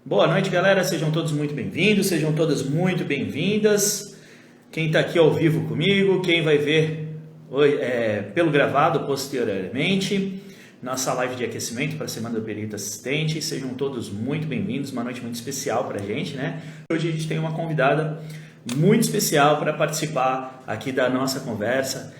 Boa noite, galera. Sejam todos muito bem-vindos, sejam todas muito bem-vindas. Quem está aqui ao vivo comigo, quem vai ver pelo gravado posteriormente, nossa live de aquecimento para a Semana do Perito Assistente. Sejam todos muito bem-vindos, uma noite muito especial para a gente, né? Hoje a gente tem uma convidada muito especial para participar aqui da nossa conversa,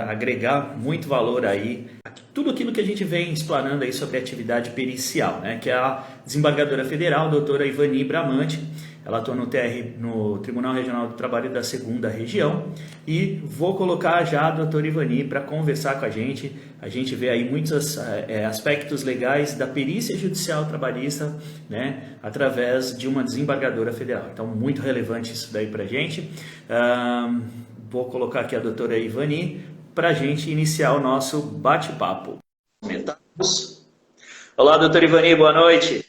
agregar muito valor aí, tudo aquilo que a gente vem explanando aí sobre a atividade pericial, né? Que é a desembargadora federal, doutora Ivani Bramante. Ela atua no Tribunal Regional do Trabalho da 2ª Região, e vou colocar já a doutora Ivani para conversar com a gente. A gente vê aí muitos aspectos legais da perícia judicial trabalhista, né, através de uma desembargadora federal. Então, muito relevante isso daí para a gente. Vou colocar aqui a doutora Ivani para a gente iniciar o nosso bate-papo. Olá, doutora Ivani, boa noite.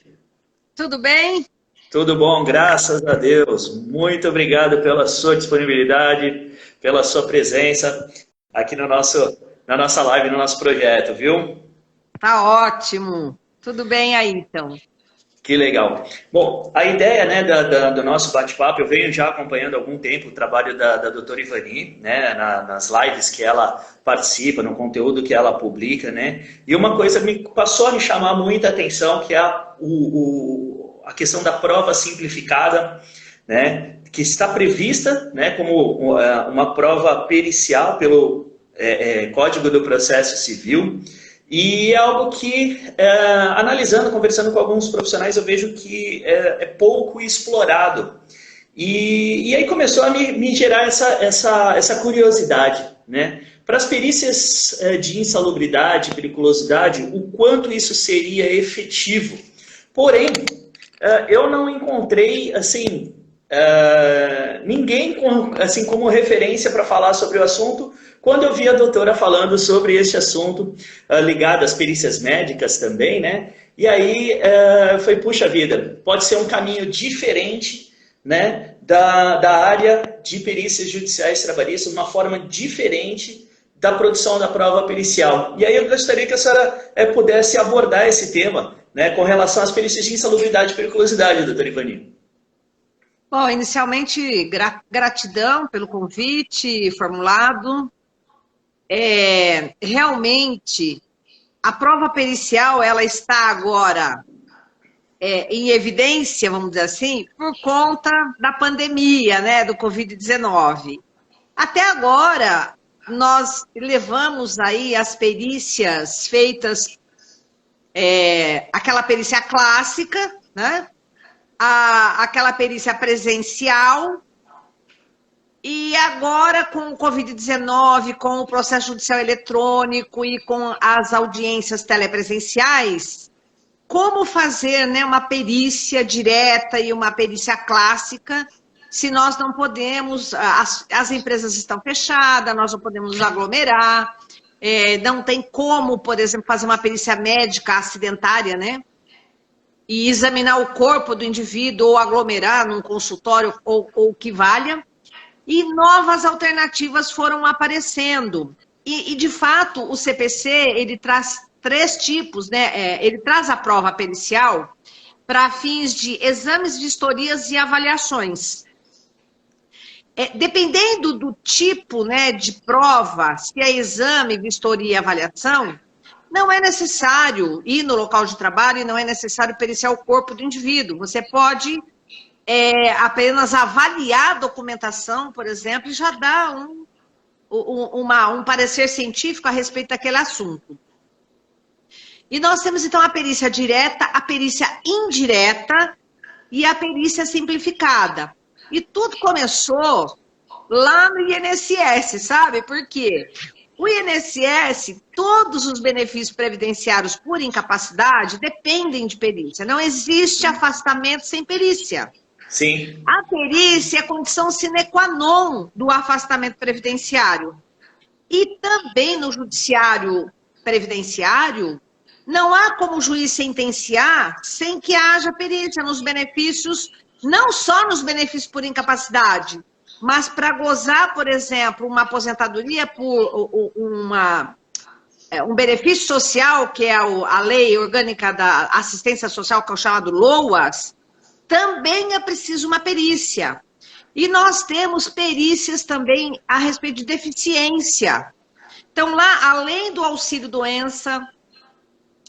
Tudo bem? Tudo bom, graças a Deus. Muito obrigado pela sua disponibilidade, pela sua presença aqui na nossa live, no nosso projeto, viu? Tá ótimo. Tudo bem aí, então. Que legal. Bom, a ideia, né, do nosso bate-papo, eu venho já acompanhando há algum tempo o trabalho da doutora Ivani, né, nas lives que ela participa, no conteúdo que ela publica, né, e uma coisa passou a me chamar muita atenção, que é a questão da prova simplificada, né, que está prevista, né, como uma prova pericial pelo Código do Processo Civil, e é algo que, analisando, conversando com alguns profissionais, eu vejo que é pouco explorado. E aí começou a me gerar essa curiosidade, né? Para as perícias de insalubridade, periculosidade, o quanto isso seria efetivo. Porém, eu não encontrei, assim, ninguém como referência para falar sobre o assunto, quando eu vi a doutora falando sobre este assunto, ligado às perícias médicas também, né? E aí foi, puxa vida, pode ser um caminho diferente, né, da área de perícias judiciais trabalhistas, uma forma diferente da produção da prova pericial. E aí eu gostaria que a senhora pudesse abordar esse tema, né, com relação às perícias de insalubridade e periculosidade, doutora Ivani. Bom, inicialmente, gratidão pelo convite formulado. Realmente, a prova pericial, ela está agora em evidência, vamos dizer assim, por conta da pandemia, né, do Covid-19. Até agora, nós levamos aí as perícias feitas, aquela perícia clássica, né, aquela perícia presencial. E agora, com o Covid-19, com o processo judicial eletrônico e com as audiências telepresenciais, como fazer, né, uma perícia direta e uma perícia clássica, se nós não podemos, as empresas estão fechadas, nós não podemos nos aglomerar, não tem como, por exemplo, fazer uma perícia médica acidentária, né? E examinar o corpo do indivíduo ou aglomerar num consultório ou o que valha. E novas alternativas foram aparecendo. E de fato, o CPC, ele traz 3 tipos, né? Ele traz a prova pericial para fins de exames, vistorias e avaliações. Dependendo do tipo, né, de prova, se é exame, vistoria e avaliação, não é necessário ir no local de trabalho e não é necessário periciar o corpo do indivíduo. Você pode apenas avaliar a documentação, por exemplo, e já dar um parecer científico a respeito daquele assunto. E nós temos, então, a perícia direta, a perícia indireta e a perícia simplificada. E tudo começou lá no INSS, sabe? Por quê? O INSS, todos os benefícios previdenciários por incapacidade dependem de perícia. Não existe afastamento sem perícia. Sim. A perícia é condição sine qua non do afastamento previdenciário. E também no judiciário previdenciário, não há como o juiz sentenciar sem que haja perícia nos benefícios, não só nos benefícios por incapacidade, mas para gozar, por exemplo, uma aposentadoria por um benefício social, que é a Lei Orgânica da Assistência Social, que é o chamado LOAS, também é preciso uma perícia. E nós temos perícias também a respeito de deficiência. Então, lá, além do auxílio-doença,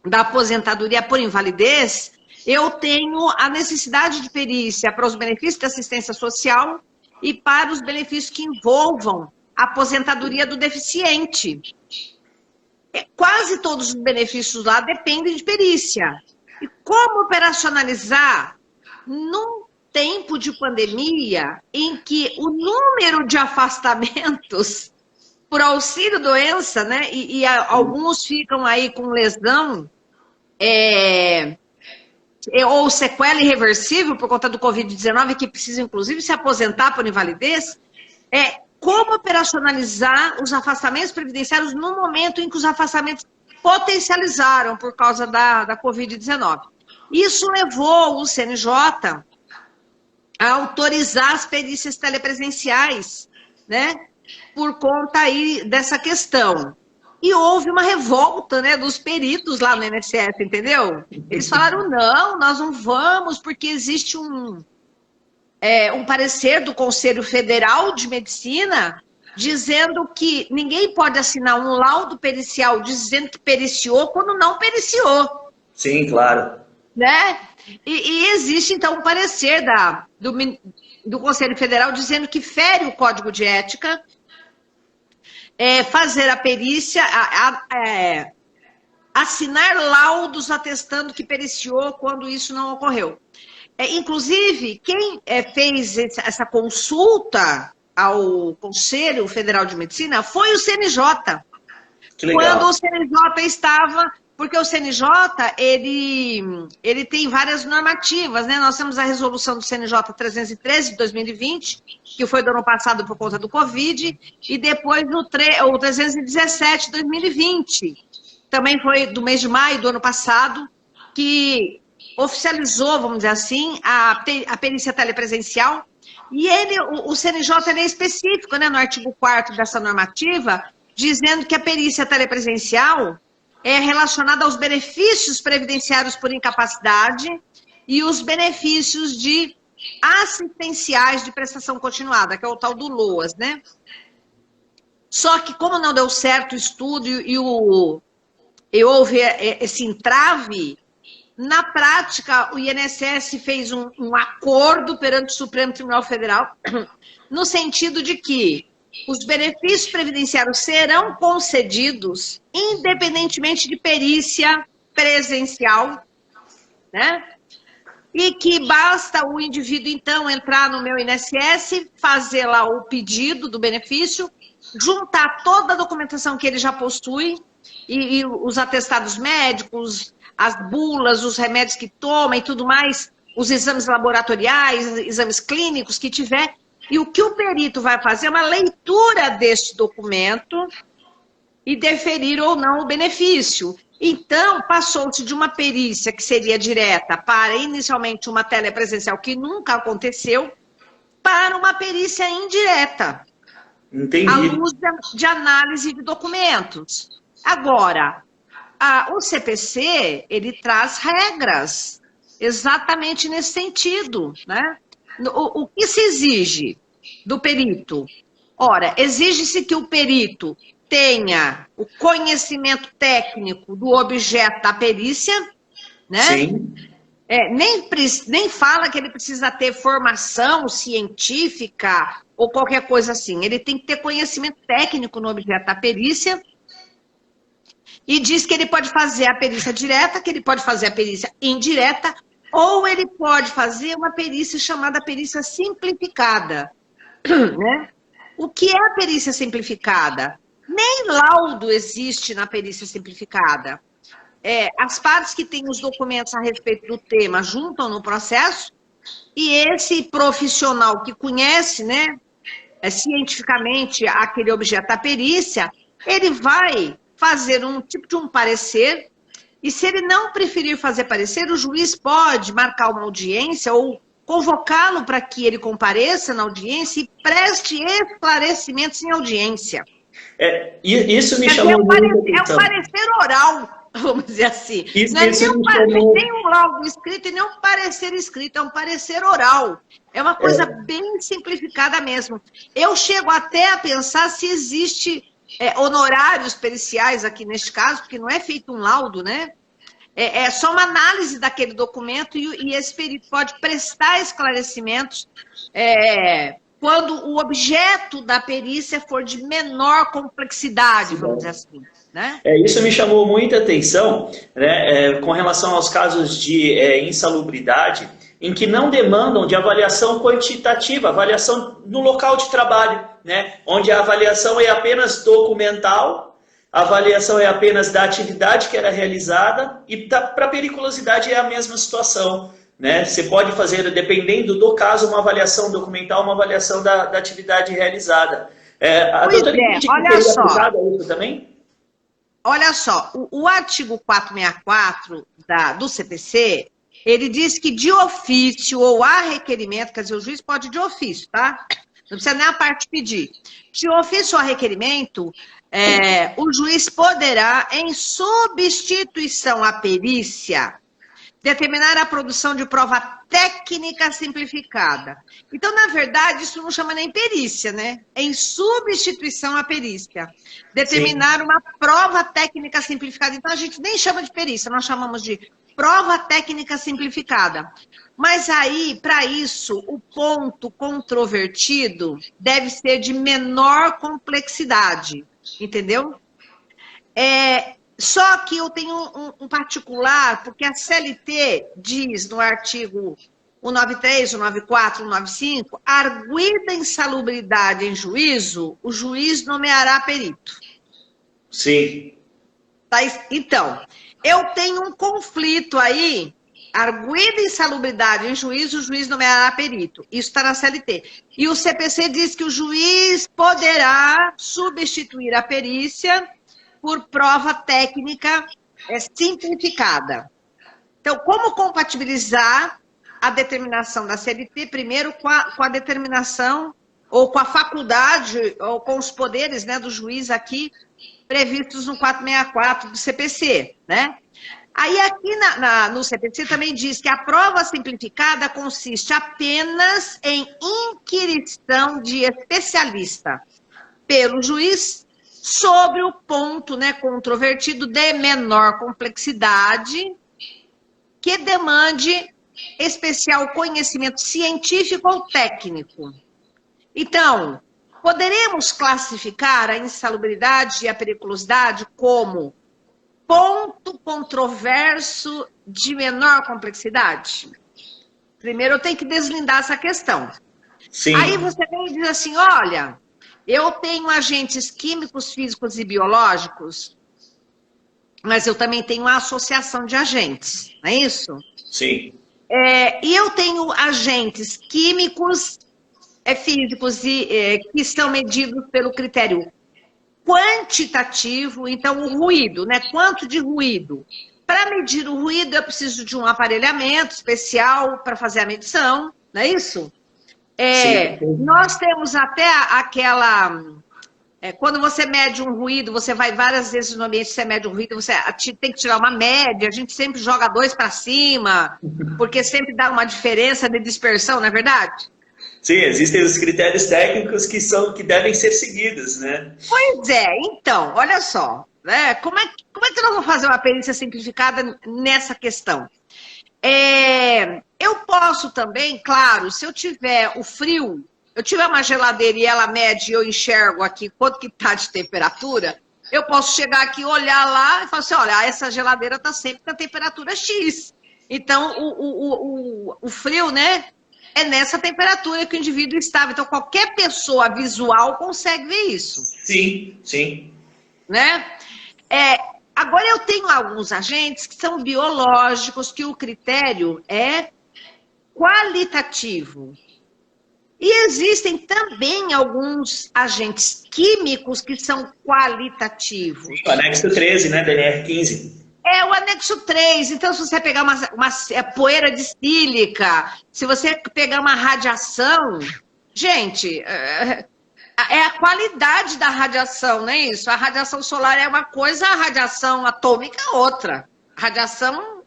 da aposentadoria por invalidez, eu tenho a necessidade de perícia para os benefícios da assistência social e para os benefícios que envolvam a aposentadoria do deficiente. Quase todos os benefícios lá dependem de perícia. E como operacionalizar num tempo de pandemia em que o número de afastamentos por auxílio-doença, né, e alguns ficam aí com lesão ou sequela irreversível por conta do Covid-19, que precisa, inclusive, se aposentar por invalidez, como operacionalizar os afastamentos previdenciários no momento em que os afastamentos potencializaram por causa da Covid-19. Isso levou o CNJ a autorizar as perícias telepresenciais, né, por conta aí dessa questão. E houve uma revolta, né, dos peritos lá no INSS, entendeu? Eles falaram, não, nós não vamos, porque existe um parecer do Conselho Federal de Medicina dizendo que ninguém pode assinar um laudo pericial dizendo que periciou quando não periciou. Sim, claro. Né? E existe, então, um parecer do Conselho Federal dizendo que fere o Código de Ética fazer a perícia, assinar laudos atestando que periciou quando isso não ocorreu. Inclusive, quem fez essa consulta ao Conselho Federal de Medicina foi o CNJ. Que legal. Quando o CNJ estava... Porque o CNJ, ele tem várias normativas, né? Nós temos a resolução do CNJ 313 de 2020, que foi do ano passado por conta do Covid, e depois o 317 de 2020, também foi do mês de maio do ano passado, que oficializou, vamos dizer assim, a perícia telepresencial, e o CNJ é específico, né, no artigo 4º dessa normativa, dizendo que a perícia telepresencial é relacionada aos benefícios previdenciários por incapacidade e os benefícios assistenciais de prestação continuada, que é o tal do LOAS, né? Só que como não deu certo o estudo e houve esse entrave, na prática o INSS fez um acordo perante o Supremo Tribunal Federal no sentido de que os benefícios previdenciários serão concedidos independentemente de perícia presencial, né? E que basta o indivíduo, então, entrar no meu INSS, fazer lá o pedido do benefício, juntar toda a documentação que ele já possui, e os atestados médicos, as bulas, os remédios que toma e tudo mais, os exames laboratoriais, exames clínicos que tiver. E o que o perito vai fazer é uma leitura deste documento e deferir ou não o benefício. Então, passou-se de uma perícia que seria direta para, inicialmente, uma telepresencial, que nunca aconteceu, para uma perícia indireta. Entendi. À luz de análise de documentos. Agora, o CPC, ele traz regras exatamente nesse sentido, né? O que se exige do perito? Ora, exige-se que o perito tenha o conhecimento técnico do objeto da perícia, né? Sim. Nem fala que ele precisa ter formação científica ou qualquer coisa assim. Ele tem que ter conhecimento técnico no objeto da perícia e diz que ele pode fazer a perícia direta, que ele pode fazer a perícia indireta, ou ele pode fazer uma perícia chamada perícia simplificada, né? O que é a perícia simplificada? Nem laudo existe na perícia simplificada. As partes que têm os documentos a respeito do tema juntam no processo e esse profissional que conhece, né, cientificamente aquele objeto da perícia, ele vai fazer um tipo de um parecer. E se ele não preferir fazer parecer, o juiz pode marcar uma audiência ou convocá-lo para que ele compareça na audiência e preste esclarecimentos em audiência. Isso me chamou muita atenção. É um parecer oral. vamos dizer assim. Isso, Não é isso nem um laudo escrito e nem um parecer escrito, é um parecer oral. É uma coisa bem simplificada mesmo. Eu chego até a pensar se existe honorários periciais aqui neste caso, porque não é feito um laudo, né? É só uma análise daquele documento e esse perito pode prestar esclarecimentos quando o objeto da perícia for de menor complexidade, vamos dizer assim. Né? Isso me chamou muita atenção, né, com relação aos casos de insalubridade, em que não demandam de avaliação quantitativa, avaliação no local de trabalho, né, onde a avaliação é apenas documental, a avaliação é apenas da atividade que era realizada, e para periculosidade é a mesma situação. Né? Você pode fazer, dependendo do caso, uma avaliação documental, uma avaliação da atividade realizada. A doutora entende que teria aplicado a isso também? Olha só, o artigo 464 do CPC, ele diz que de ofício ou a requerimento, quer dizer, o juiz pode de ofício, tá? Não precisa nem a parte pedir. De ofício ou a requerimento, o juiz poderá, em substituição à perícia, determinar a produção de prova técnica simplificada. Então, na verdade, isso não chama nem perícia, né? É em substituição à perícia. Determinar uma prova técnica simplificada. Então, a gente nem chama de perícia, nós chamamos de prova técnica simplificada. Mas aí, para isso, o ponto controvertido deve ser de menor complexidade, entendeu? Só que eu tenho um particular, porque a CLT diz no artigo 193, 194, 195, arguida insalubridade em juízo, o juiz nomeará perito. Sim. Tá? Então, eu tenho um conflito aí, arguida insalubridade em juízo, o juiz nomeará perito. Isso está na CLT. E o CPC diz que o juiz poderá substituir a perícia por prova técnica simplificada. Então, como compatibilizar a determinação da CLT, primeiro com a determinação, ou com a faculdade, ou com os poderes, né, do juiz aqui, previstos no 464 do CPC, né? Aí aqui no CPC também diz que a prova simplificada consiste apenas em inquirição de especialista pelo juiz sobre o ponto, né, controvertido de menor complexidade que demande especial conhecimento científico ou técnico. Então, poderemos classificar a insalubridade e a periculosidade como ponto controverso de menor complexidade? Primeiro eu tenho que deslindar essa questão. Sim. Aí você vem e diz assim, olha, eu tenho agentes químicos, físicos e biológicos, mas eu também tenho uma associação de agentes, não é isso? Sim. E eu tenho agentes químicos, físicos e que são medidos pelo critério quantitativo, então o ruído, né? Quanto de ruído? Para medir o ruído, eu preciso de um aparelhamento especial para fazer a medição, não é isso? Nós temos até aquela... quando você mede um ruído, você vai várias vezes no ambiente, você mede um ruído, você tem que tirar uma média, a gente sempre joga 2 para cima, porque sempre dá uma diferença de dispersão, não é verdade? Sim, existem os critérios técnicos que devem ser seguidos, né? Pois é, então, olha só, né? Como é que nós vamos fazer uma perícia simplificada nessa questão? Eu posso também, claro, se eu tiver o frio, eu tiver uma geladeira e ela mede e eu enxergo aqui quanto que está de temperatura, eu posso chegar aqui, olhar lá e falar assim, olha, essa geladeira está sempre na temperatura X. Então, o frio, né, é nessa temperatura que o indivíduo estava. Então, qualquer pessoa visual consegue ver isso. Sim, sim. Né? Agora, eu tenho alguns agentes que são biológicos, que o critério é qualitativo. E existem também alguuns agentes químicos que são qualitativos. O anexo 13, né, da NR15. O anexo 3. Então, se você pegar uma poeira de sílica, se você pegar uma radiação, gente, É a qualidade da radiação, não é isso? A radiação solar é uma coisa, a radiação atômica é outra. A radiação...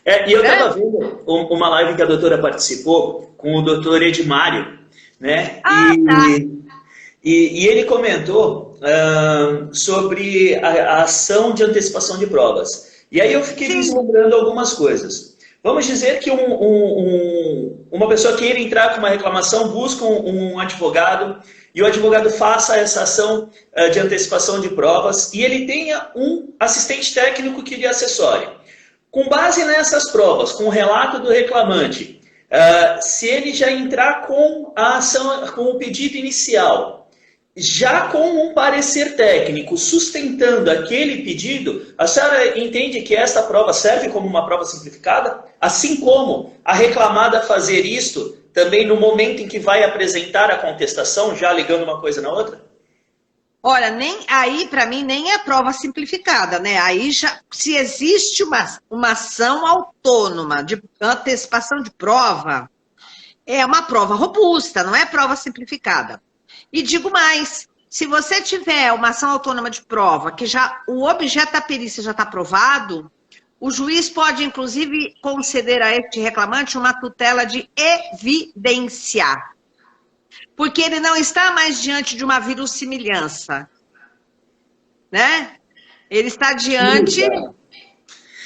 E eu estava vendo uma live que a doutora participou com o doutor Edmário, né? E ele comentou sobre a ação de antecipação de provas. E aí eu fiquei vislumbrando algumas coisas. Vamos dizer que uma pessoa queira entrar com uma reclamação, busca um advogado, e o advogado faça essa ação de antecipação de provas, e ele tenha um assistente técnico que lhe assessore. Com base nessas provas, com o relato do reclamante, se ele já entrar com a ação, com o pedido inicial, já com um parecer técnico sustentando aquele pedido, a senhora entende que esta prova serve como uma prova simplificada? Assim como a reclamada fazer isto também no momento em que vai apresentar a contestação, já ligando uma coisa na outra? Olha, aí para mim nem é prova simplificada, né? Aí já, se existe uma ação autônoma de antecipação de prova, é uma prova robusta, não é prova simplificada. E digo mais, se você tiver uma ação autônoma de prova, que já o objeto da perícia já está provado, o juiz pode, inclusive, conceder a este reclamante uma tutela de evidência. Porque ele não está mais diante de uma verossimilhança, né? Ele está diante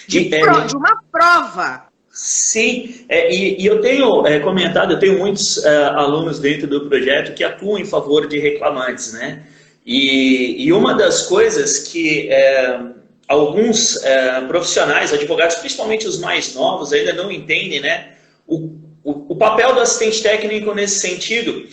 de uma prova. Sim, e eu tenho comentado, eu tenho muitos alunos dentro do projeto que atuam em favor de reclamantes, né? E uma das coisas que alguns profissionais, advogados, principalmente os mais novos, ainda não entendem, né? O papel do assistente técnico nesse sentido,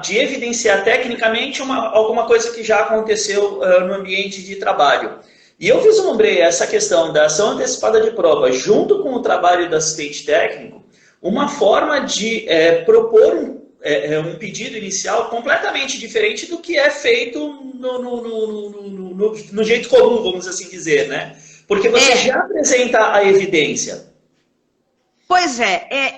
de evidenciar tecnicamente alguma coisa que já aconteceu no ambiente de trabalho. E eu vislumbrei essa questão da ação antecipada de prova junto com o trabalho do assistente técnico, uma forma de propor um pedido inicial completamente diferente do que é feito no jeito comum, vamos assim dizer, né? Porque você já apresenta a evidência. Pois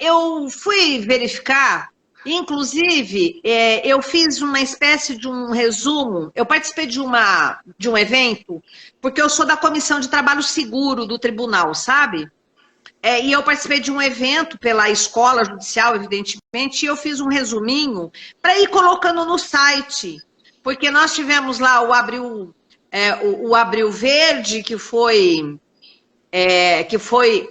eu fui verificar, inclusive, eu fiz uma espécie de um resumo, eu participei de um evento, porque eu sou da Comissão de Trabalho Seguro do Tribunal, sabe? E eu participei de um evento pela Escola Judicial, evidentemente, e eu fiz um resuminho para ir colocando no site, porque nós tivemos lá o Abril Verde, que foi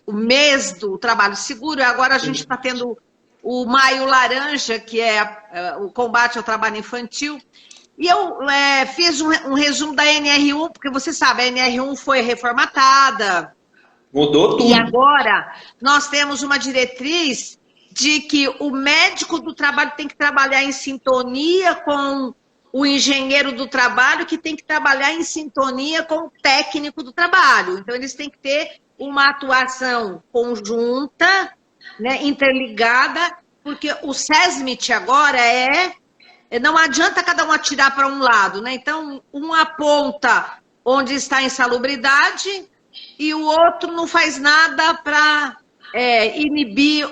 o mês do trabalho seguro, e agora a gente está tendo o Maio Laranja, que é o combate ao trabalho infantil. E eu fiz um resumo da NR1, porque você sabe, a NR1 foi reformatada. Mudou tudo. E agora nós temos uma diretriz de que o médico do trabalho tem que trabalhar em sintonia com o engenheiro do trabalho, que tem que trabalhar em sintonia com o técnico do trabalho. Então, eles têm que ter uma atuação conjunta, né, interligada, porque o SESMIT agora não adianta cada um atirar para um lado, né? Então, um aponta onde está a insalubridade e o outro não faz nada para inibir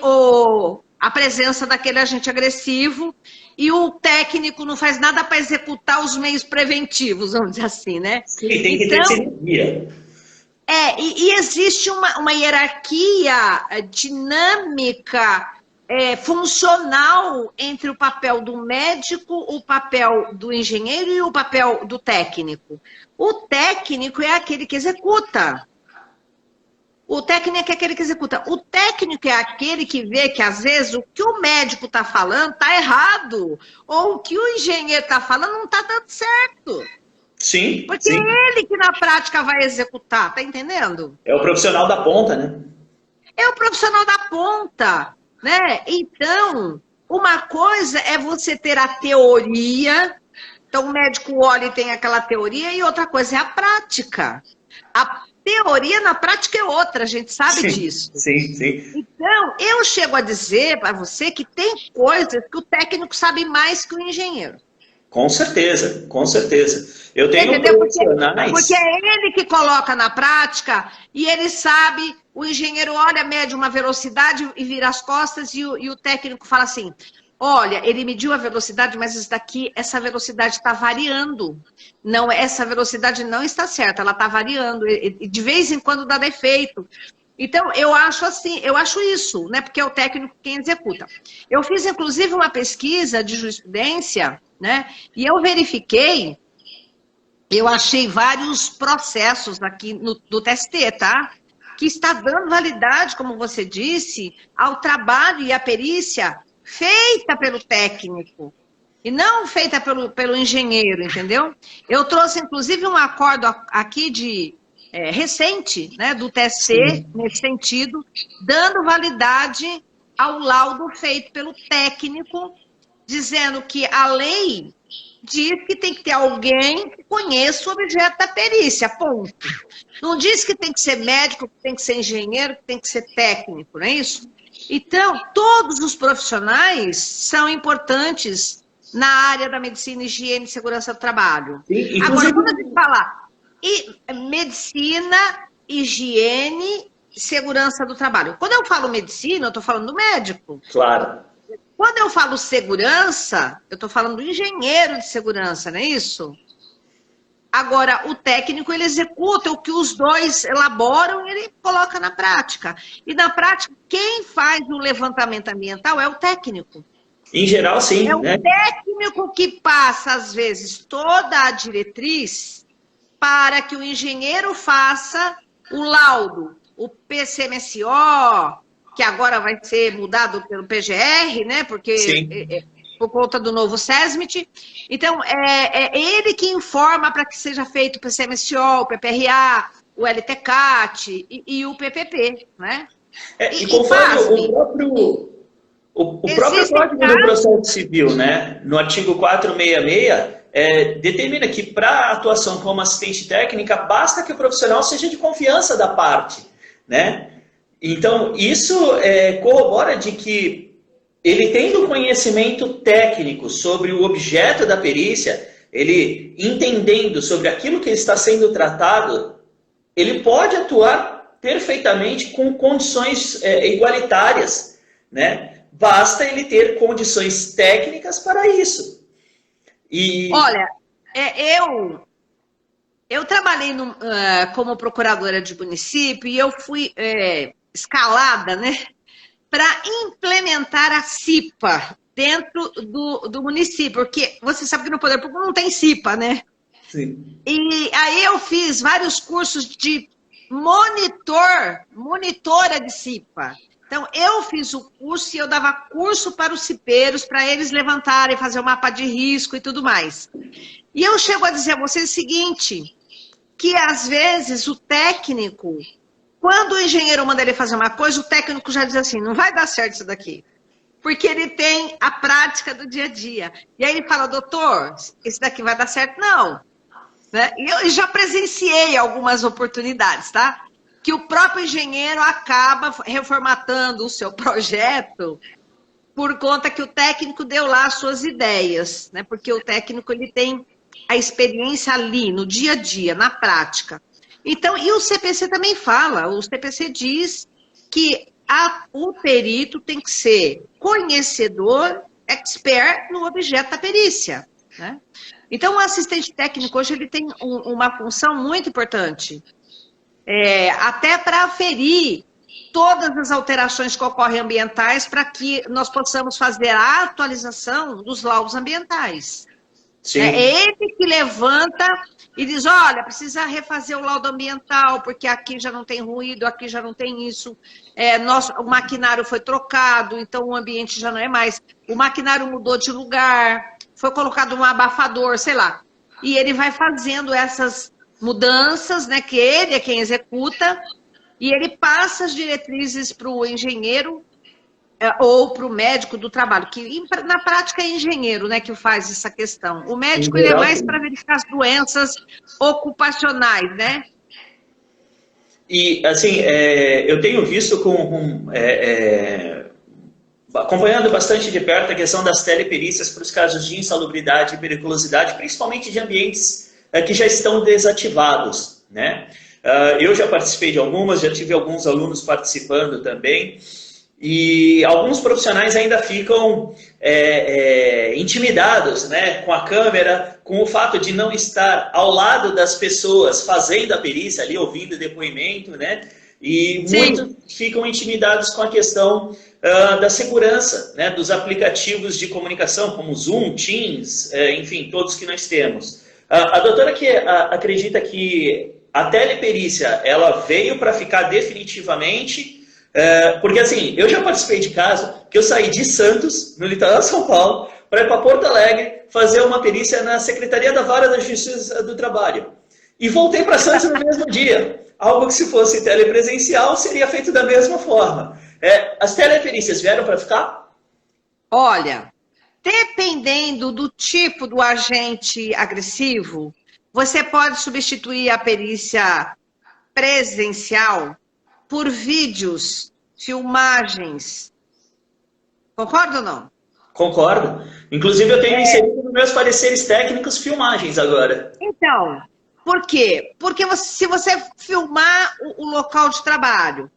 a presença daquele agente agressivo, e o técnico não faz nada para executar os meios preventivos, vamos dizer assim, né? Sim, tem que ter sinergia. E existe uma hierarquia dinâmica, funcional entre o papel do médico, o papel do engenheiro e o papel do técnico. O técnico é aquele que executa. O técnico é aquele que executa. O técnico é aquele que vê que, às vezes, o que o médico está falando está errado. Ou o que o engenheiro está falando não está dando certo. Sim. Porque sim. é ele que, na prática, vai executar. Tá entendendo? É o profissional da ponta, né? É o profissional da ponta, né? Então, uma coisa é você ter a teoria. Então, o médico olha e tem aquela teoria. E outra coisa é a prática. A teoria na prática é outra, a gente sabe disso. Sim, sim. Então, eu chego a dizer para você que tem coisas que o técnico sabe mais que o engenheiro. Com certeza, com certeza. Eu tenho profissionais... Porque é ele que coloca na prática e ele sabe, o engenheiro olha, mede uma velocidade e vira as costas e o técnico fala assim, Olha, ele mediu a velocidade, mas isso daqui, essa velocidade está variando. Não, essa velocidade não está certa, ela está variando. E de vez em quando dá defeito. Então, eu acho assim, eu acho isso, né? Porque é o técnico quem executa. Eu fiz, inclusive, uma pesquisa de jurisprudência, né? E eu verifiquei, eu achei vários processos aqui do TST, tá? Que está dando validade, como você disse, ao trabalho e à perícia feita pelo técnico e não feita pelo engenheiro, entendeu? Eu trouxe, inclusive, um acordo aqui recente, né, do TST, sim, nesse sentido, dando validade ao laudo feito pelo técnico, dizendo que a lei diz que tem que ter alguém que conheça o objeto da perícia, ponto. Não diz que tem que ser médico, que tem que ser engenheiro, que tem que ser técnico, não é isso? Então, todos os profissionais são importantes na área da medicina, higiene e segurança do trabalho. Sim, agora, quando a gente fala medicina, higiene, segurança do trabalho. Quando eu falo medicina, eu estou falando do médico. Claro. Quando eu falo segurança, eu estou falando do engenheiro de segurança, não é isso? Agora, o técnico, ele executa o que os dois elaboram e ele coloca na prática. E na prática, quem faz o levantamento ambiental é o técnico. Em geral, sim. É o técnico que passa, às vezes, toda a diretriz para que o engenheiro faça o laudo, o PCMSO, que agora vai ser mudado pelo PGR, né? Porque por conta do novo SESMIT. Então, é ele que informa para que seja feito o PCMSO, o PPRA, o LTCAT e o PPP, né? E conforme o próprio Código do Processo Civil, né? No artigo 466, determina que para a atuação como assistente técnica, basta que o profissional seja de confiança da parte, né? Então, isso corrobora de que ele tendo conhecimento técnico sobre o objeto da perícia, ele entendendo sobre aquilo que está sendo tratado, ele pode atuar perfeitamente com condições igualitárias, né? Basta ele ter condições técnicas para isso. E... Olha, eu trabalhei como procuradora de município e eu fui escalada, né, para implementar a CIPA dentro do município, porque você sabe que no Poder Público não tem CIPA, né? Sim. E aí eu fiz vários cursos de monitora de CIPA. Então, eu fiz o curso e eu dava curso para os cipeiros, para eles levantarem, fazer o mapa de risco e tudo mais. E eu chego a dizer a vocês o seguinte, que às vezes o técnico, quando o engenheiro manda ele fazer uma coisa, o técnico já diz assim, não vai dar certo isso daqui. Porque ele tem a prática do dia a dia. E aí ele fala, doutor, esse daqui vai dar certo? Não. Né? E eu já presenciei algumas oportunidades, tá? Que o próprio engenheiro acaba reformatando o seu projeto por conta que o técnico deu lá as suas ideias, né? Porque o técnico ele tem a experiência ali, no dia a dia, na prática. Então, e o CPC também fala, o CPC diz que o perito tem que ser conhecedor, expert no objeto da perícia, né? Então, o assistente técnico hoje ele tem uma função muito importante, até para aferir todas as alterações que ocorrem ambientais para que nós possamos fazer a atualização dos laudos ambientais. Sim. É ele que levanta e diz, olha, precisa refazer o laudo ambiental, porque aqui já não tem ruído, aqui já não tem isso, o maquinário foi trocado, então o ambiente já não é mais, o maquinário mudou de lugar, foi colocado um abafador, sei lá. E ele vai fazendo essas mudanças, né, que ele é quem executa, e ele passa as diretrizes para o engenheiro ou para o médico do trabalho, que na prática é engenheiro, né, que faz essa questão. O médico ele é mais para verificar as doenças ocupacionais, né? E, assim, eu tenho visto acompanhando bastante de perto a questão das teleperícias para os casos de insalubridade e periculosidade, principalmente de ambientes que já estão desativados, né? Eu já participei de algumas, já tive alguns alunos participando também, E alguns profissionais ainda ficam intimidados, né, com a câmera, com o fato de não estar ao lado das pessoas fazendo a perícia ali, ouvindo o depoimento, né? E muitos ficam intimidados com a questão da segurança, né, dos aplicativos de comunicação, como Zoom, Teams, enfim, todos que nós temos. A doutora acredita que a teleperícia ela veio para ficar definitivamente, porque assim, eu já participei de caso que eu saí de Santos, no litoral de São Paulo, para ir para Porto Alegre fazer uma perícia na Secretaria da Vara da Justiça do Trabalho. E voltei para Santos no mesmo dia. Algo que se fosse telepresencial seria feito da mesma forma. As teleperícias vieram para ficar? Olha, dependendo do tipo do agente agressivo, você pode substituir a perícia presencial por vídeos, filmagens. Concorda ou não? Concordo. Inclusive eu tenho inserido nos meus pareceres técnicos filmagens agora. Então, por quê? Porque se você filmar o local de trabalho,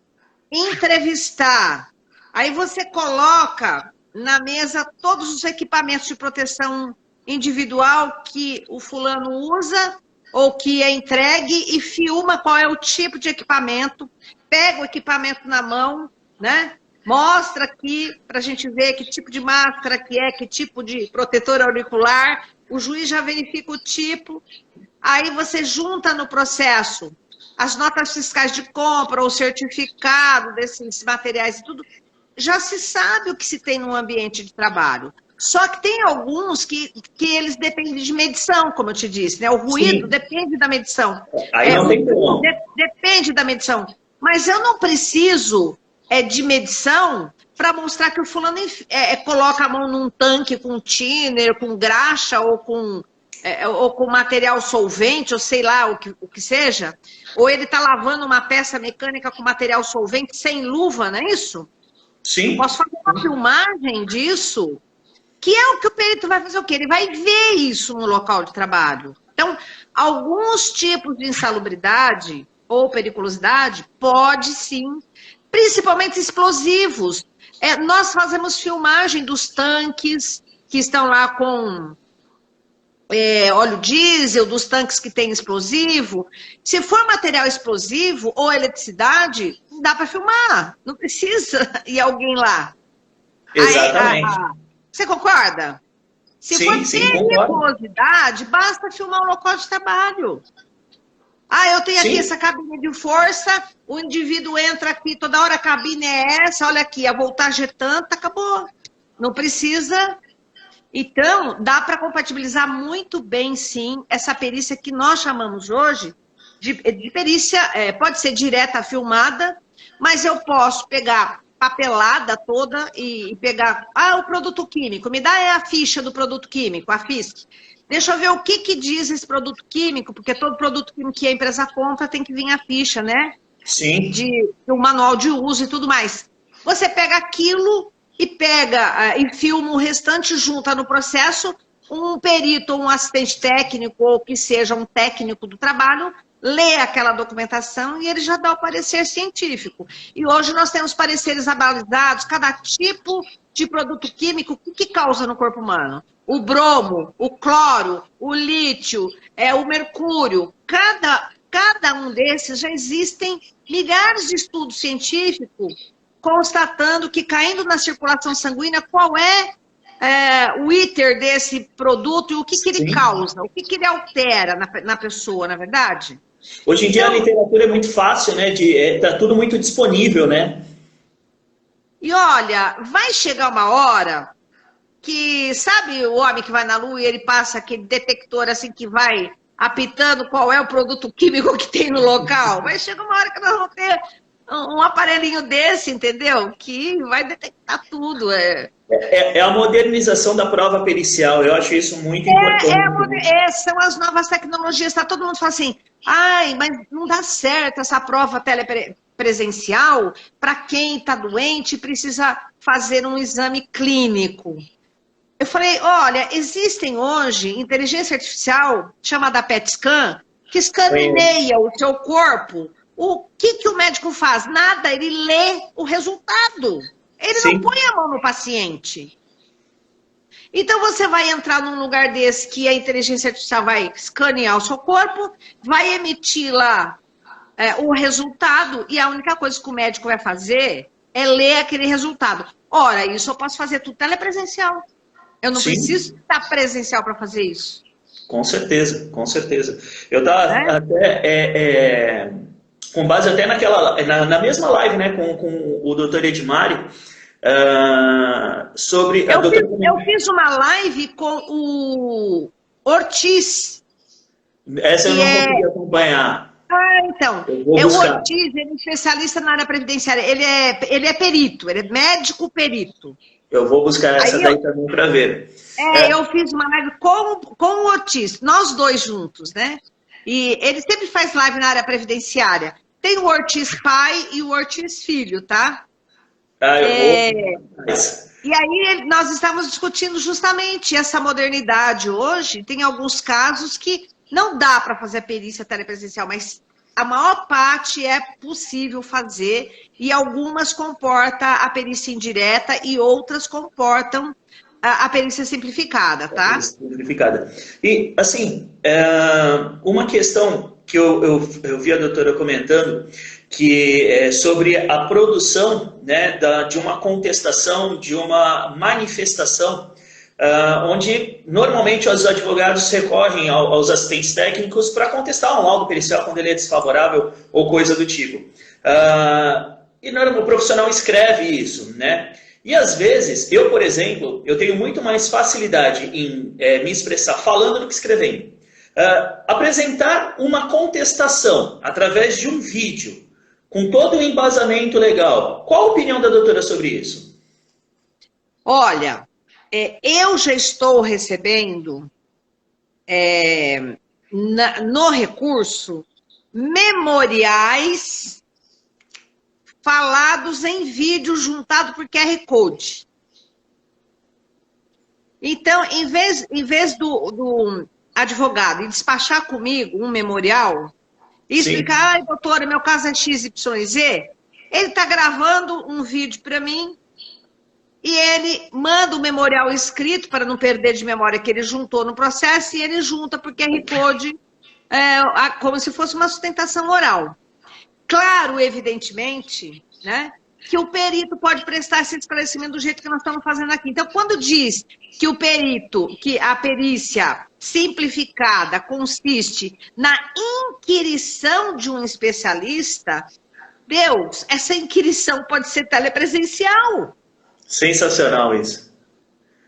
entrevistar, aí você coloca na mesa todos os equipamentos de proteção individual que o fulano usa ou que é entregue e filma qual é o tipo de equipamento, pega o equipamento na mão, né? Mostra aqui para a gente ver que tipo de máscara que tipo de protetor auricular, o juiz já verifica o tipo, aí você junta no processo as notas fiscais de compra, o certificado desses materiais e tudo, já se sabe o que se tem no ambiente de trabalho. Só que tem alguns que eles dependem de medição, como eu te disse, né? O ruído depende da medição. Aí não tem como. Depende da medição. Mas eu não preciso de medição para mostrar que o fulano coloca a mão num tanque com thinner, com graxa ou com material solvente, ou sei lá, o que seja. Ou ele está lavando uma peça mecânica com material solvente sem luva, não é isso? Sim. Posso fazer uma filmagem disso? Que é o que o perito vai fazer o quê? Ele vai ver isso no local de trabalho. Então, alguns tipos de insalubridade ou periculosidade pode sim, principalmente explosivos. Nós fazemos filmagem dos tanques que estão lá com óleo diesel, dos tanques que tem explosivo. Se for material explosivo ou eletricidade, dá para filmar. Não precisa ir alguém lá. Exatamente. Você concorda? Se for periculosidade, basta filmar o local de trabalho. Eu tenho aqui essa cabine de força, o indivíduo entra aqui, toda hora a cabine é essa, olha aqui, a voltagem é tanta, acabou. Não precisa. Então, dá para compatibilizar muito bem, sim, essa perícia que nós chamamos hoje de perícia, pode ser direta filmada, mas eu posso pegar papelada toda e pegar, o produto químico, me dá a ficha do produto químico, a FISC. Deixa eu ver o que diz esse produto químico, porque todo produto químico que a empresa compra tem que vir a ficha, né? Sim. O manual de uso e tudo mais. Você pega aquilo e filma o restante, junta no processo, um perito, um assistente técnico, ou que seja um técnico do trabalho, lê aquela documentação e ele já dá o parecer científico. E hoje nós temos pareceres abalizados, cada tipo de produto químico, o que causa no corpo humano? O bromo, o cloro, o lítio, o mercúrio, cada um desses já existem milhares de estudos científicos constatando que caindo na circulação sanguínea, qual o íter desse produto e o que ele causa, o que ele altera na pessoa, na verdade? Hoje em dia a literatura é muito fácil, né? Tá tudo muito disponível, né? E olha, vai chegar uma hora que, sabe o homem que vai na lua e ele passa aquele detector assim que vai apitando qual é o produto químico que tem no local? Vai chegar uma hora que nós vamos ter um aparelhinho desse, entendeu? Que vai detectar tudo. É a modernização da prova pericial, eu acho isso muito importante. São as novas tecnologias, tá todo mundo fala assim, mas não dá certo essa prova telepresencial para quem está doente e precisa fazer um exame clínico. Eu falei, olha, existem hoje inteligência artificial chamada PET scan, que escaneia o seu corpo. O que o médico faz? Nada, ele lê o resultado. Ele Sim. não põe a mão no paciente. Então, você vai entrar num lugar desse que a inteligência artificial vai escanear o seu corpo, vai emitir lá o resultado, e a única coisa que o médico vai fazer é ler aquele resultado. Ora, isso eu posso fazer tudo telepresencial. Eu não Sim. preciso estar presencial para fazer isso. Com certeza, com certeza. Eu estava até, com base até na mesma live, né, com o doutor Edmário, sobre a doutora... Eu fiz uma live com o Ortiz. Essa eu não consegui acompanhar. Então, o Ortiz, ele é especialista na área previdenciária, ele é perito, ele é médico perito. Eu vou buscar essa daí também para ver. Eu fiz uma live com o Ortiz, nós dois juntos, né? E ele sempre faz live na área previdenciária. Tem o Ortiz pai e o Ortiz filho, tá? Eu vou... E aí nós estávamos discutindo justamente essa modernidade hoje. Tem alguns casos que não dá para fazer a perícia telepresencial, mas a maior parte é possível fazer, e algumas comportam a perícia indireta e outras comportam a perícia simplificada, tá? Simplificada. E, assim, uma questão que eu vi a doutora comentando, que é sobre a produção, né, de uma contestação, de uma manifestação, onde normalmente os advogados recorrem aos assistentes técnicos para contestar um laudo pericial quando ele é desfavorável ou coisa do tipo. E o profissional escreve isso, né? E às vezes, eu, por exemplo, eu tenho muito mais facilidade em me expressar falando do que escrevendo. Apresentar uma contestação através de um vídeo, com todo o embasamento legal. Qual a opinião da doutora sobre isso? Olha, eu já estou recebendo no recurso memoriais falados em vídeo juntado por QR Code. Então, em vez do advogado despachar comigo um memorial e explicar, ai, doutora, meu caso é XYZ, ele está gravando um vídeo para mim e ele manda o memorial escrito, para não perder de memória que ele juntou no processo, e ele junta por QR Code como se fosse uma sustentação oral. Claro, evidentemente, né, que o perito pode prestar esse esclarecimento do jeito que nós estamos fazendo aqui. Então, quando diz que o perito, que a perícia simplificada consiste na inquirição de um especialista, Deus, essa inquirição pode ser telepresencial. Sensacional isso.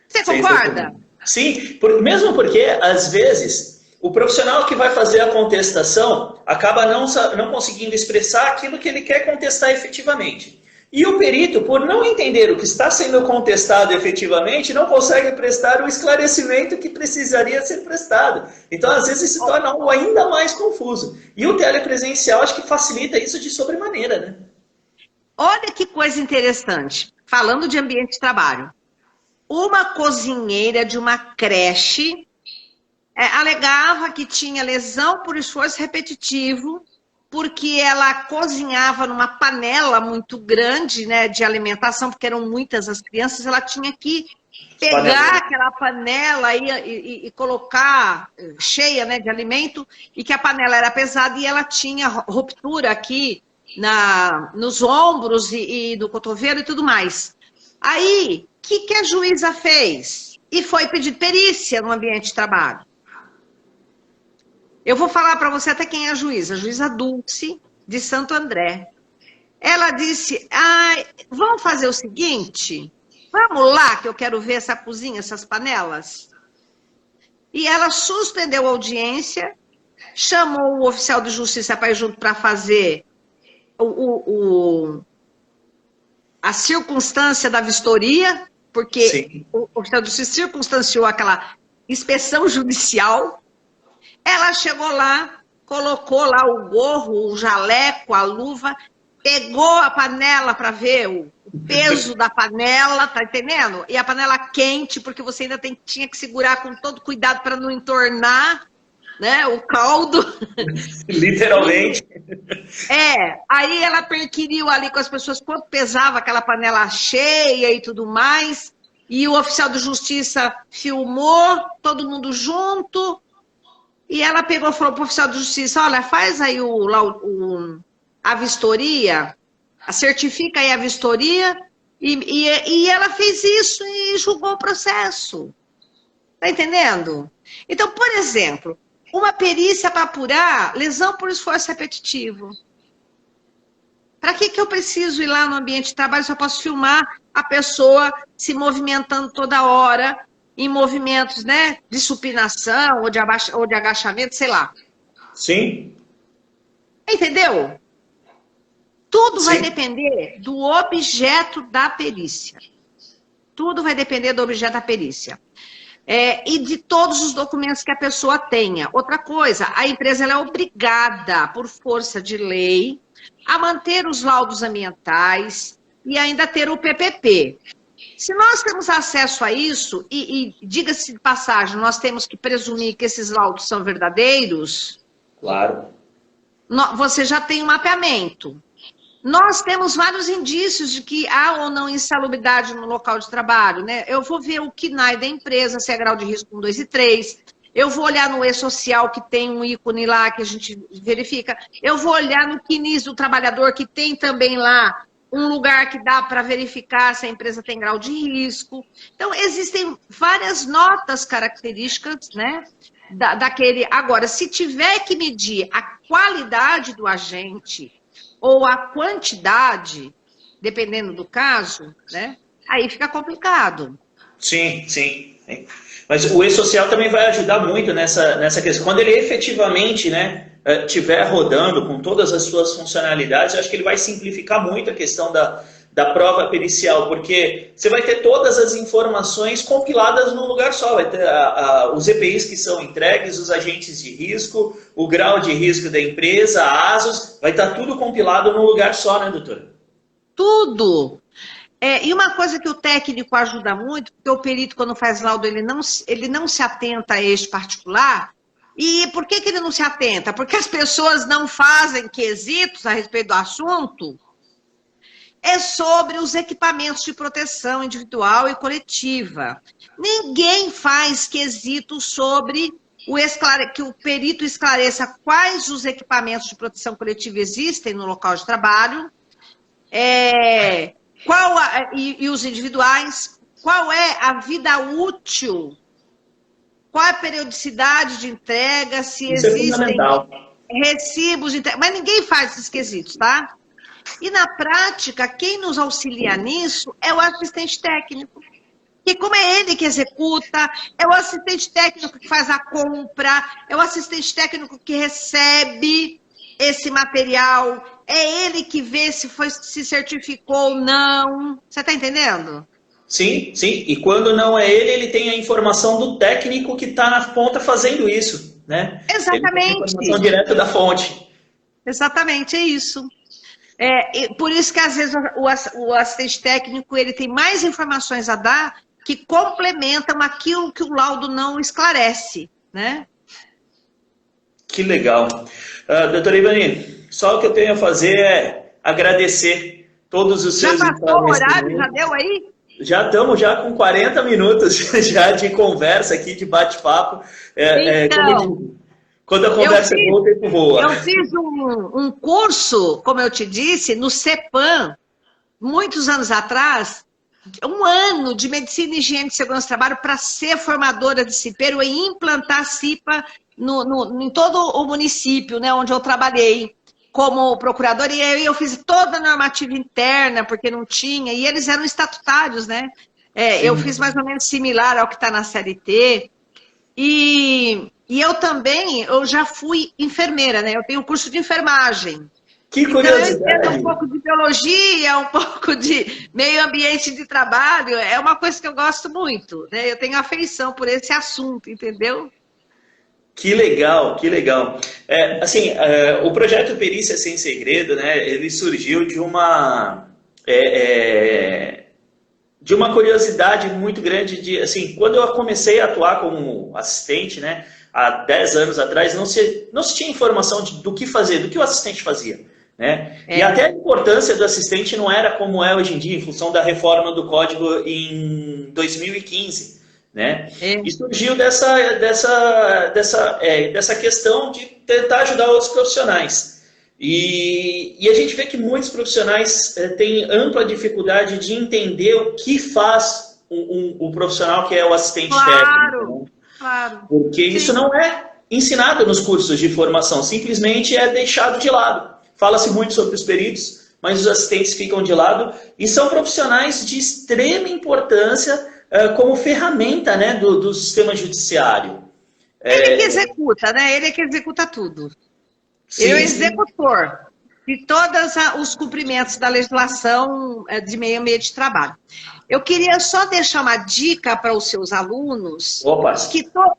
Você concorda? Sim, mesmo porque, às vezes, o profissional que vai fazer a contestação acaba não conseguindo expressar aquilo que ele quer contestar efetivamente. E o perito, por não entender o que está sendo contestado efetivamente, não consegue prestar o esclarecimento que precisaria ser prestado. Então, às vezes, se torna algo ainda mais confuso. E o telepresencial, acho que facilita isso de sobremaneira, né? Olha que coisa interessante. Falando de ambiente de trabalho. Uma cozinheira de uma creche alegava que tinha lesão por esforço repetitivo, porque ela cozinhava numa panela muito grande, né, de alimentação, porque eram muitas as crianças, ela tinha que pegar aquela panela e colocar cheia, né, de alimento, e que a panela era pesada e ela tinha ruptura aqui nos ombros e do cotovelo e tudo mais. Aí, o que a juíza fez? E foi pedir perícia no ambiente de trabalho. Eu vou falar para você até quem é a juíza Dulce, de Santo André. Ela disse, vamos fazer o seguinte, vamos lá que eu quero ver essa cozinha, essas panelas. E ela suspendeu a audiência, chamou o oficial de justiça para ir junto para fazer a circunstância da vistoria, porque sim, o oficial de justiça circunstanciou aquela inspeção judicial. Ela chegou lá, colocou lá o gorro, o jaleco, a luva, pegou a panela para ver o peso da panela, tá entendendo? E a panela quente, porque você ainda tinha que segurar com todo cuidado para não entornar, né? O caldo. Literalmente. Aí ela perquiriu ali com as pessoas quanto pesava aquela panela cheia e tudo mais. E o oficial de justiça filmou, todo mundo junto. E ela pegou e falou para o oficial de justiça, olha, faz aí a vistoria, certifica aí a vistoria. E ela fez isso e julgou o processo. Tá entendendo? Então, por exemplo, uma perícia para apurar lesão por esforço repetitivo. Para que eu preciso ir lá no ambiente de trabalho se eu posso filmar a pessoa se movimentando toda hora, em movimentos, né, de supinação ou de agachamento, sei lá. Sim. Entendeu? Tudo Sim. vai depender do objeto da perícia. Tudo vai depender do objeto da perícia. E de todos os documentos que a pessoa tenha. Outra coisa, a empresa ela é obrigada, por força de lei, a manter os laudos ambientais e ainda ter o PPP. Se nós temos acesso a isso, e diga-se de passagem, nós temos que presumir que esses laudos são verdadeiros, claro, você já tem um mapeamento. Nós temos vários indícios de que há ou não insalubridade no local de trabalho, né? Eu vou ver o KNAI da empresa, se é grau de risco 1, 2 e 3. Eu vou olhar no E-Social, que tem um ícone lá que a gente verifica. Eu vou olhar no CNIS do trabalhador, que tem também lá um lugar que dá para verificar se a empresa tem grau de risco. Então, existem várias notas características, né? Daquele. Agora, se tiver que medir a qualidade do agente ou a quantidade, dependendo do caso, né? Aí fica complicado. Sim, sim. Mas o E-Social também vai ajudar muito nessa questão. Quando ele efetivamente, né, estiver rodando com todas as suas funcionalidades, eu acho que ele vai simplificar muito a questão da prova pericial, porque você vai ter todas as informações compiladas num lugar só. Vai ter os EPIs que são entregues, os agentes de risco, o grau de risco da empresa, a ASUS, vai estar tudo compilado num lugar só, né, doutora? Tudo! E uma coisa que o técnico ajuda muito, porque o perito, quando faz laudo, ele não se atenta a este particular. E por que ele não se atenta? Porque as pessoas não fazem quesitos a respeito do assunto. É sobre os equipamentos de proteção individual e coletiva. Ninguém faz quesito sobre que o perito esclareça quais os equipamentos de proteção coletiva existem no local de trabalho, e os individuais, qual é a vida útil, qual é a periodicidade de entrega, se Isso existem recibos de entrega. Mas ninguém faz esses quesitos, tá? E na prática, quem nos auxilia nisso é o assistente técnico. Que como é ele que executa, é o assistente técnico que faz a compra, é o assistente técnico que recebe esse material, é ele que vê se certificou ou não. Você está entendendo? Sim, sim. E quando não é ele, ele tem a informação do técnico que está na ponta fazendo isso, né? Exatamente. Ele tem a informação direta da fonte. Exatamente, é isso. Por isso que às vezes o assistente técnico ele tem mais informações a dar que complementam aquilo que o laudo não esclarece, né? Que legal. Doutora Ivani, só o que eu tenho a fazer é agradecer todos os seus... Já passou o horário? Já deu aí? Já estamos com 40 minutos já de conversa aqui, de bate-papo. Quando a conversa é boa, o tempo voa. Eu fiz um curso, como eu te disse, no CEPAM, muitos anos atrás, 1 ano de Medicina, Higiene e Segurança do Trabalho para ser formadora de cipeiro e implantar CIPA em todo o município, né, onde eu trabalhei como procuradora. E aí eu fiz toda a normativa interna, porque não tinha, e eles eram estatutários, né? Eu fiz mais ou menos similar ao que está na CLT. E eu já fui enfermeira, né? Eu tenho curso de enfermagem. Que curiosidade! Então, eu entendo um pouco de biologia, um pouco de meio ambiente de trabalho. É uma coisa que eu gosto muito, né? Eu tenho afeição por esse assunto, entendeu? Que legal, que legal. O projeto Perícia Sem Segredo, né? Ele surgiu de uma curiosidade muito grande de, assim, quando eu comecei a atuar como assistente, né? há 10 anos atrás, não se tinha informação do que fazer, do que o assistente fazia. Né? E até a importância do assistente não era como é hoje em dia, em função da reforma do código em 2015. Né? E surgiu dessa questão de tentar ajudar outros profissionais. E a gente vê que muitos profissionais têm ampla dificuldade de entender o que faz o profissional que é o assistente técnico. Né? Claro. Porque isso não é ensinado nos cursos de formação, simplesmente é deixado de lado. Fala-se muito sobre os peritos, mas os assistentes ficam de lado e são profissionais de extrema importância como ferramenta, né, do sistema judiciário. Ele que executa, né? Ele é que executa tudo. Sim, Ele é o executor de todos os cumprimentos da legislação de meio ambiente de trabalho. Eu queria só deixar uma dica para os seus alunos,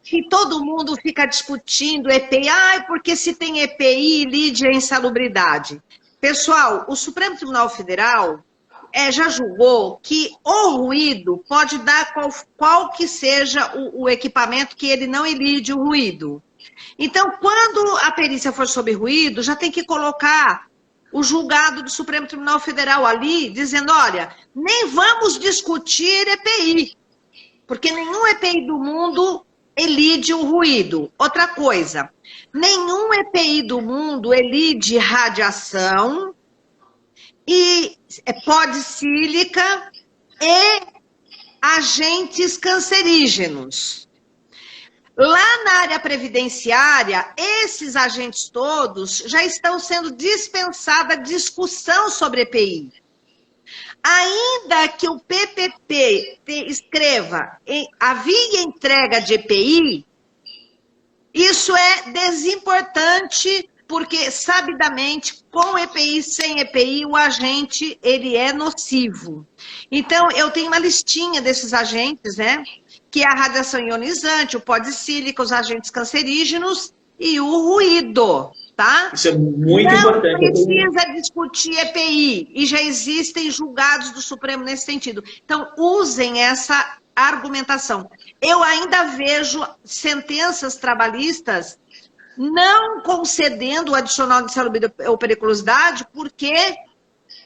que todo mundo fica discutindo EPI, porque se tem EPI, lide a insalubridade. Pessoal, o Supremo Tribunal Federal já julgou que o ruído pode dar qual que seja o equipamento que ele não ilide o ruído. Então, quando a perícia for sobre ruído, já tem que colocar o julgado do Supremo Tribunal Federal ali, dizendo, olha, nem vamos discutir EPI, porque nenhum EPI do mundo elide o ruído. Outra coisa, nenhum EPI do mundo elide radiação e polisílica e agentes cancerígenos. Lá na área previdenciária, esses agentes todos já estão sendo dispensada discussão sobre EPI. Ainda que o PPP escreva havia entrega de EPI, isso é desimportante, porque, sabidamente, com EPI e sem EPI, o agente ele é nocivo. Então, eu tenho uma listinha desses agentes, né? Que é a radiação ionizante, o polisílico, os agentes cancerígenos e o ruído, tá? Isso é muito importante. Não precisa discutir EPI, e já existem julgados do Supremo nesse sentido. Então, usem essa argumentação. Eu ainda vejo sentenças trabalhistas não concedendo o adicional de insalubridade ou periculosidade porque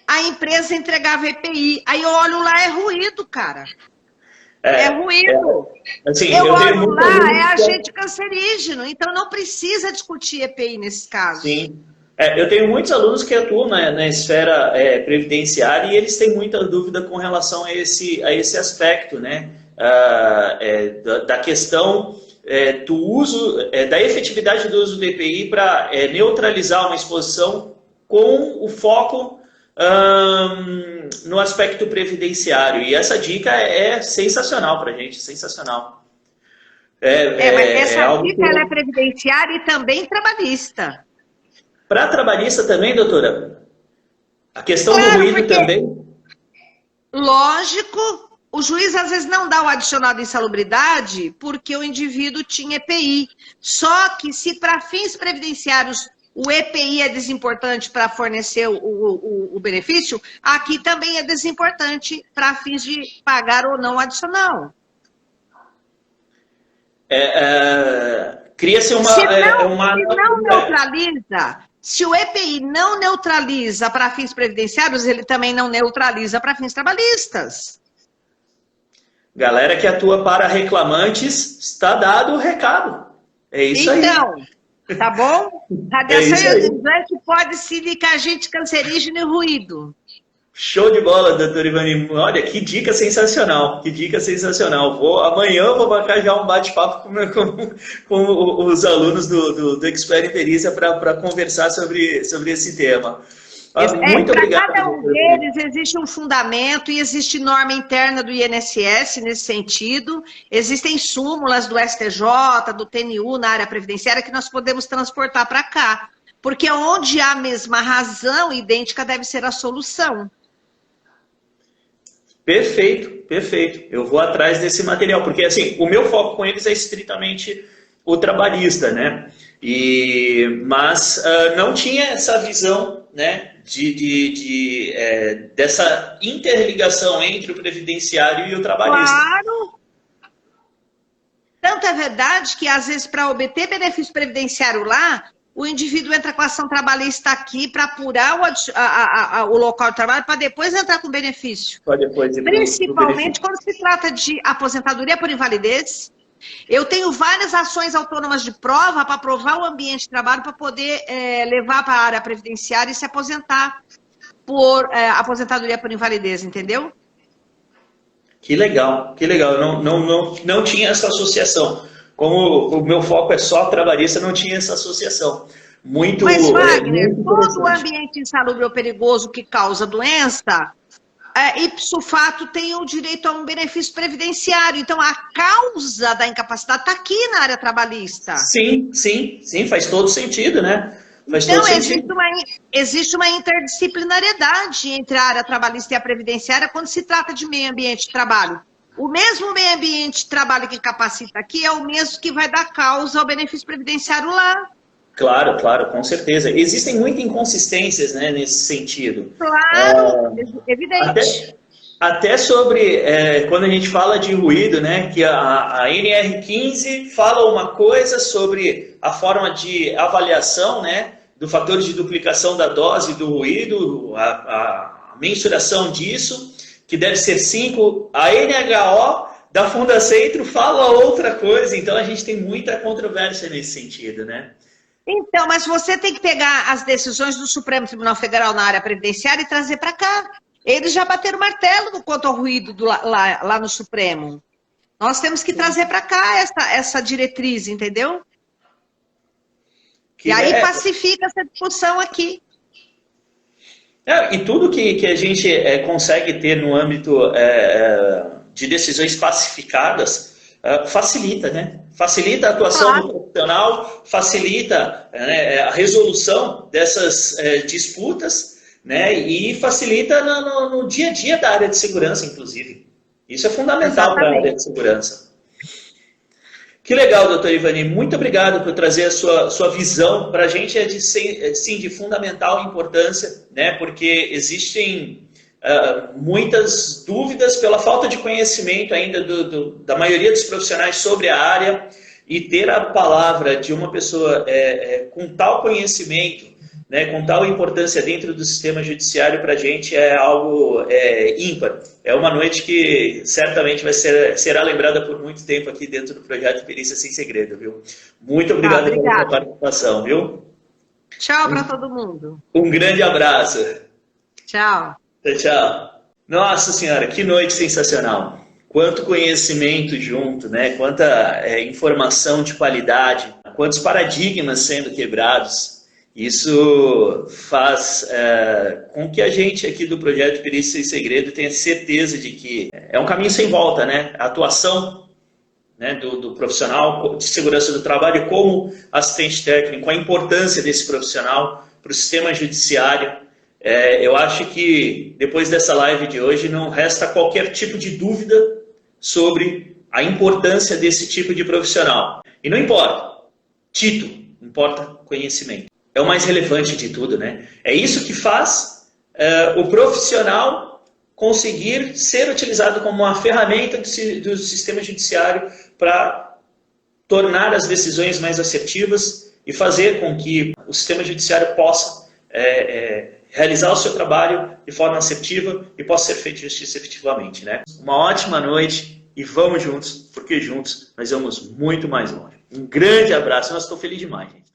a empresa entregava EPI. Aí eu olho lá, é ruído, cara. É ruído. Assim, eu olho lá, é agente cancerígeno. Então não precisa discutir EPI nesse caso. Sim. Eu tenho muitos alunos que atuam na esfera previdenciária e eles têm muita dúvida com relação a esse aspecto, né? Da questão do uso, da efetividade do uso do EPI para neutralizar uma exposição com o foco no aspecto previdenciário. E essa dica é sensacional para a gente, sensacional. Mas essa dica ela é previdenciária e também trabalhista. Para trabalhista também, doutora? A questão do ruído também? Lógico. O juiz, às vezes, não dá o adicional de insalubridade porque o indivíduo tinha EPI. Só que, se para fins previdenciários o EPI é desimportante para fornecer o benefício, aqui também é desimportante para fins de pagar ou não o adicional. Cria-se uma... Se não neutraliza, se o EPI não neutraliza para fins previdenciários, ele também não neutraliza para fins trabalhistas. Galera que atua para reclamantes, está dado o recado. É isso aí. Então, tá bom? Radiação ionizante pode silicar agente cancerígeno e ruído. Show de bola, doutor Ivani. Olha, que dica sensacional. Que dica sensacional. Amanhã eu vou marcar já um bate-papo com os alunos do Expert em Perícia para conversar sobre esse tema. Muito obrigado. Para cada um deles existe um fundamento e existe norma interna do INSS nesse sentido. Existem súmulas do STJ, do TNU na área previdenciária que nós podemos transportar para cá. Porque onde há a mesma razão idêntica deve ser a solução. Perfeito, perfeito. Eu vou atrás desse material, porque assim, o meu foco com eles é estritamente o trabalhista, né? Mas não tinha essa visão, né, dessa interligação entre o previdenciário e o trabalhista. Claro! Tanto é verdade, que às vezes para obter benefício previdenciário lá, o indivíduo entra com a ação trabalhista aqui para apurar o local de trabalho para depois entrar com benefício. Principalmente quando se trata de aposentadoria por invalidez. Eu tenho várias ações autônomas de prova para provar o ambiente de trabalho para poder levar para a área previdenciária e se aposentar por aposentadoria por invalidez, entendeu? Que legal, que legal. Eu não tinha essa associação. Como o meu foco é só trabalhista, não tinha essa associação. Mas, Wagner, todo o ambiente insalubre ou perigoso que causa doença, ipso fato, tem o direito a um benefício previdenciário. Então, a causa da incapacidade está aqui na área trabalhista. Sim, faz todo sentido, né? Então, existe uma interdisciplinariedade entre a área trabalhista e a previdenciária quando se trata de meio ambiente de trabalho. O mesmo meio ambiente de trabalho que capacita aqui é o mesmo que vai dar causa ao benefício previdenciário lá. Claro, com certeza. Existem muitas inconsistências, né, nesse sentido. Claro, evidente. Até sobre, quando a gente fala de ruído, né, que a NR15 fala uma coisa sobre a forma de avaliação, né, do fator de duplicação da dose do ruído, a mensuração disso, que deve ser 5. A NHO da Fundacentro fala outra coisa, então a gente tem muita controvérsia nesse sentido, né? Então, mas você tem que pegar as decisões do Supremo Tribunal Federal na área previdenciária e trazer para cá. Eles já bateram o martelo no quanto ao ruído lá no Supremo. Nós temos que trazer para cá essa diretriz, entendeu? E aí pacifica essa discussão aqui. E tudo que a gente consegue ter no âmbito de decisões pacificadas facilita, né? Facilita a atuação do profissional, facilita a resolução dessas disputas, né? E facilita no dia a dia da área de segurança, inclusive. Isso é fundamental para a área de segurança. Que legal, doutor Ivani. Muito obrigado por trazer a sua visão. Para a gente é de fundamental importância, né? Porque existem muitas dúvidas pela falta de conhecimento ainda da maioria dos profissionais sobre a área, e ter a palavra de uma pessoa com tal conhecimento, né, com tal importância dentro do sistema judiciário, para a gente é algo ímpar. É uma noite que certamente será lembrada por muito tempo aqui dentro do projeto Perícia Sem Segredo, viu? Muito obrigado pela sua participação, viu? Tchau para todo mundo. Um grande abraço. Tchau. Tchau. Nossa Senhora, que noite sensacional. Quanto conhecimento junto, né? Quanta informação de qualidade, quantos paradigmas sendo quebrados. Isso faz com que a gente aqui do Projeto Perícia Sem Segredo tenha certeza de que é um caminho sem volta, né? A atuação, né, do profissional de segurança do trabalho como assistente técnico, a importância desse profissional para o sistema judiciário. Eu acho que depois dessa live de hoje não resta qualquer tipo de dúvida sobre a importância desse tipo de profissional. E não importa título, importa conhecimento. É o mais relevante de tudo, né? É isso que faz o profissional conseguir ser utilizado como uma ferramenta do sistema judiciário para tornar as decisões mais assertivas e fazer com que o sistema judiciário possa realizar o seu trabalho de forma assertiva e possa ser feita justiça efetivamente, né? Uma ótima noite e vamos juntos, porque juntos nós vamos muito mais longe. Um grande abraço, eu estou feliz demais, gente.